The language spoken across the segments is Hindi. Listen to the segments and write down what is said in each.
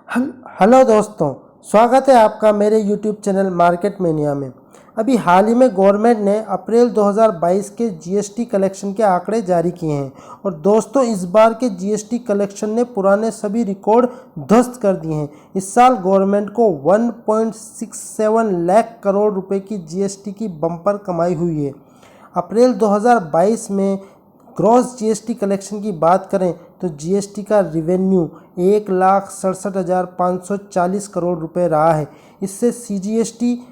हेलो दोस्तों, स्वागत है आपका मेरे YouTube चैनल मार्केट मेनिया में। अभी हाल ही में गवर्नमेंट ने अप्रैल 2022 के जीएसटी कलेक्शन के आंकड़े जारी किए हैं और दोस्तों इस बार के जीएसटी कलेक्शन ने पुराने सभी रिकॉर्ड ध्वस्त कर दिए हैं। इस साल गवर्नमेंट को 1.67 लाख करोड़ रुपए की जीएसटी की बम्पर कमाई हुई है। अप्रैल 2022 में ग्रॉस जीएसटी कलेक्शन की बात करें तो जीएसटी का रिवेन्यू 1,67,540 करोड़ रुपए रहा है। इससे सीजीएसटी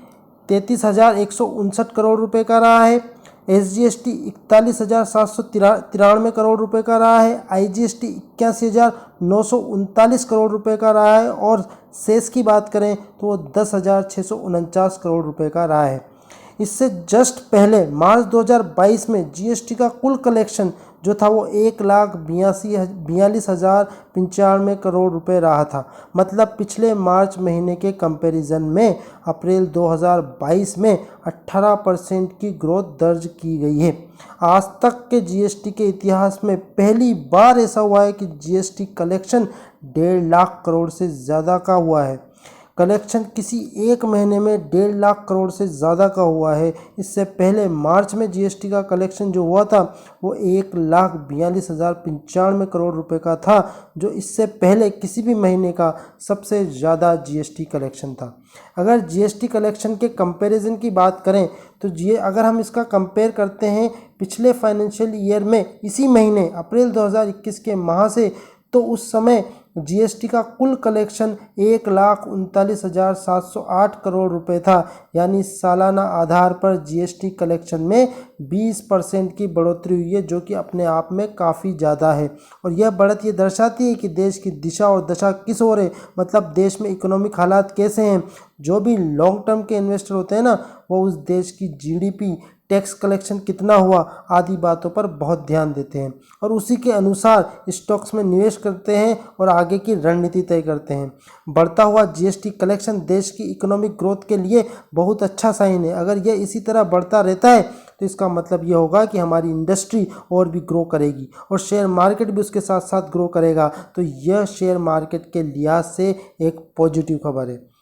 33,159 करोड़ रुपए का रहा है, एसजीएसटी 41,793 करोड़ रुपए का रहा है, आईजीएसटी 81,939 करोड़ रुपए का रहा है और सेस की बात करें तो वो 10,649 करोड़ रुपए का रहा है। इससे जस्ट पहले मार्च 2022 में जीएसटी का कुल कलेक्शन जो था वो 1,42,95 करोड़ रुपए रहा था। मतलब पिछले मार्च महीने के कंपैरिजन में अप्रैल 2022 में 18% की ग्रोथ दर्ज की गई है। आज तक के जीएसटी के इतिहास में पहली बार ऐसा हुआ है कि जीएसटी कलेक्शन 1.5 लाख करोड़ से ज़्यादा का हुआ है। कलेक्शन किसी एक महीने में 1.5 लाख करोड़ से ज़्यादा का हुआ है। इससे पहले मार्च में जीएसटी का कलेक्शन जो हुआ था वो 1,42,095 करोड़ रुपए का था, जो इससे पहले किसी भी महीने का सबसे ज़्यादा जीएसटी कलेक्शन था। अगर जीएसटी कलेक्शन के कंपैरिजन की बात करें तो अगर हम इसका कंपेयर करते हैं पिछले फाइनेंशियल ईयर में इसी महीने अप्रैल 2021 के माह से, तो उस समय जीएसटी का कुल कलेक्शन 1,39,708 करोड़ रुपए था। यानी सालाना आधार पर जीएसटी कलेक्शन में 20% की बढ़ोतरी हुई है, जो कि अपने आप में काफ़ी ज़्यादा है। और यह बढ़त ये दर्शाती है कि देश की दिशा और दशा किस ओर है, मतलब देश में इकोनॉमिक हालात कैसे हैं। जो भी लॉन्ग टर्म के इन्वेस्टर होते हैं ना, वो उस देश की जीडीपी, टैक्स कलेक्शन कितना हुआ आदि बातों पर बहुत ध्यान देते हैं और उसी के अनुसार स्टॉक्स में निवेश करते हैं और आगे की रणनीति तय करते हैं। बढ़ता हुआ जीएसटी कलेक्शन देश की इकोनॉमिक ग्रोथ के लिए बहुत अच्छा साइन है। अगर यह इसी तरह बढ़ता रहता है तो इसका मतलब यह होगा कि हमारी इंडस्ट्री और भी ग्रो करेगी और शेयर मार्केट भी उसके साथ साथ ग्रो करेगा। तो यह शेयर मार्केट के लिहाज से एक पॉजिटिव खबर है।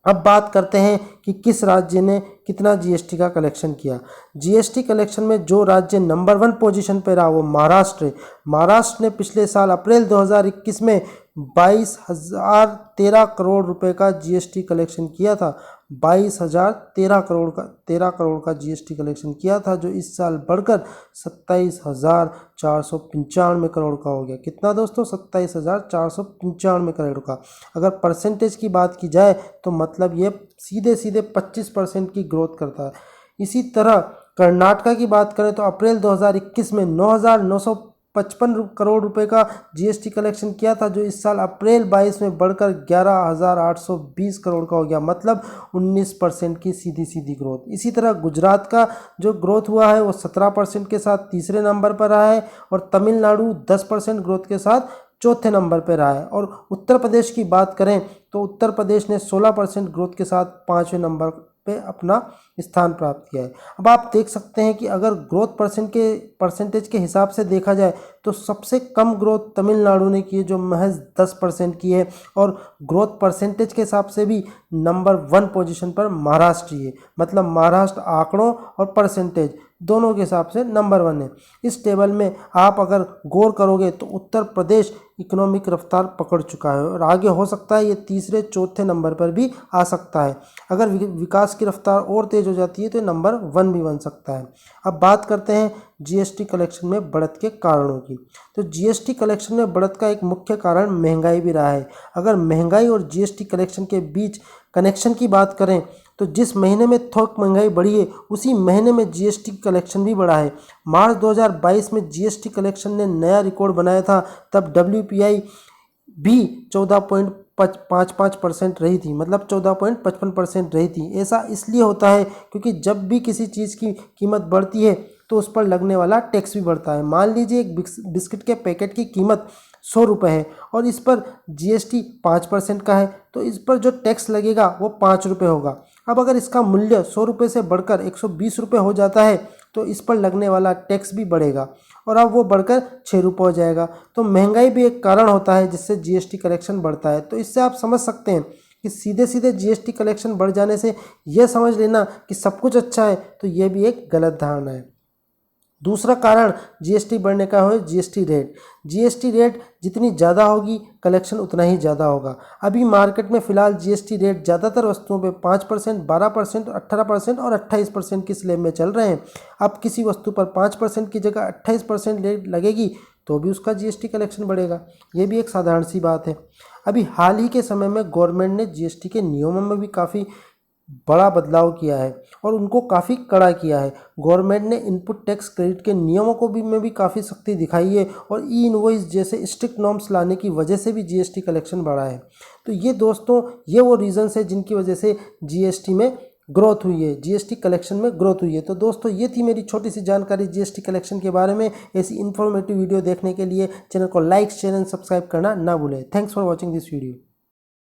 अब बात करते हैं कि किस राज्य ने कितना जीएसटी का कलेक्शन किया। जीएसटी कलेक्शन में जो राज्य नंबर 1 पोजीशन पर रहा वो महाराष्ट्र है। महाराष्ट्र ने पिछले साल अप्रैल 2021 में 22,013 करोड़ रुपए का जीएसटी कलेक्शन किया था। 22,013 करोड़ का जीएसटी कलेक्शन किया था, जो इस साल बढ़कर 27,495 करोड़ का हो गया। कितना दोस्तों? 27,495 करोड़ का। अगर परसेंटेज की बात की जाए तो मतलब ये सीधे सीधे 25% की ग्रोथ करता है। इसी तरह कर्नाटका की बात करें तो अप्रैल 2021 में 9,955 करोड़ रुपए का जीएसटी कलेक्शन किया था, जो इस साल अप्रैल 22 में बढ़कर 11,820 करोड़ का हो गया। मतलब 19% की सीधी सीधी ग्रोथ। इसी तरह गुजरात का जो ग्रोथ हुआ है वो 17% के साथ तीसरे नंबर पर रहा है और तमिलनाडु 10% ग्रोथ के साथ चौथे नंबर पर रहा है। और उत्तर प्रदेश की बात करें तो उत्तर प्रदेश ने 16% ग्रोथ के साथ 5वें नंबर पे अपना स्थान प्राप्त किया है। अब आप देख सकते हैं कि अगर ग्रोथ परसेंटेज के हिसाब से देखा जाए तो सबसे कम ग्रोथ तमिलनाडु ने की है, जो महज 10% की है। और ग्रोथ परसेंटेज के हिसाब से भी नंबर 1 पोजीशन पर महाराष्ट्र ही है। मतलब महाराष्ट्र आंकड़ों और परसेंटेज दोनों के हिसाब से नंबर 1 है। इस टेबल में आप अगर गौर करोगे तो उत्तर प्रदेश इकोनॉमिक रफ्तार पकड़ चुका है और आगे हो सकता है ये तीसरे चौथे नंबर पर भी आ सकता है। अगर विकास की रफ्तार और तेज हो जाती है तो नंबर 1 भी बन सकता है। अब बात करते हैं जीएसटी कलेक्शन में बढ़त के कारणों की। तो जीएसटी कलेक्शन में बढ़त का एक मुख्य कारण महंगाई भी रहा है। अगर महंगाई और जीएसटी कलेक्शन के बीच कनेक्शन की बात करें तो जिस महीने में थोक महंगाई बढ़ी है उसी महीने में जीएसटी कलेक्शन भी बढ़ा है। मार्च 2022 में जीएसटी कलेक्शन ने नया रिकॉर्ड बनाया था। तब डब्ल्यूपीआई भी 14.55% रही थी, मतलब 14.55% रही थी। ऐसा इसलिए होता है क्योंकि जब भी किसी चीज़ की कीमत बढ़ती है तो उस पर लगने वाला टैक्स भी बढ़ता है। मान लीजिए एक बिस्किट के पैकेट की कीमत 100 रुपये है और इस पर जीएसटी 5% का है, तो इस पर जो टैक्स लगेगा वो 5 रुपये होगा। अब अगर इसका मूल्य 100 रुपये से बढ़कर 120 रुपये हो जाता है तो इस पर लगने वाला टैक्स भी बढ़ेगा। और अब वो बढ़कर 6 रुपये हो जाएगा। तो महंगाई भी एक कारण होता है जिससे जीएसटी कलेक्शन बढ़ता है। तो इससे आप समझ सकते हैं कि सीधे सीधे जीएसटी कलेक्शन बढ़ जाने से यह समझ लेना कि सब कुछ अच्छा है, तो ये भी एक गलत धारणा है। दूसरा कारण जीएसटी बढ़ने का है जीएसटी रेट। जीएसटी रेट जितनी ज़्यादा होगी कलेक्शन उतना ही ज़्यादा होगा। अभी मार्केट में फ़िलहाल जीएसटी रेट ज़्यादातर वस्तुओं पे 5%, 12%, 18% और 28% की स्लैब में चल रहे हैं। अब किसी वस्तु पर 5% की जगह 28% रेट लगेगी तो भी उसका जीएसटी कलेक्शन बढ़ेगा। ये भी एक साधारण सी बात है। अभी हाल ही के समय में गवर्नमेंट ने जीएसटी के नियमों में भी काफ़ी बड़ा बदलाव किया है और उनको काफ़ी कड़ा किया है। गवर्नमेंट ने इनपुट टैक्स क्रेडिट के नियमों को भी में भी काफ़ी सख्ती दिखाई है और ई इनवॉइस जैसे स्ट्रिक्ट नॉर्म्स लाने की वजह से भी जीएसटी कलेक्शन बढ़ा है। तो ये दोस्तों ये वो रीजंस है जिनकी वजह से जीएसटी में ग्रोथ हुई है, जीएसटी कलेक्शन में ग्रोथ हुई है। तो दोस्तों ये थी मेरी छोटी सी जानकारी जीएसटी कलेक्शन के बारे में। ऐसी इन्फॉर्मेटिव वीडियो देखने के लिए चैनल को लाइक, शेयर एंड सब्सक्राइब करना ना भूलें। Thanks for watching this video.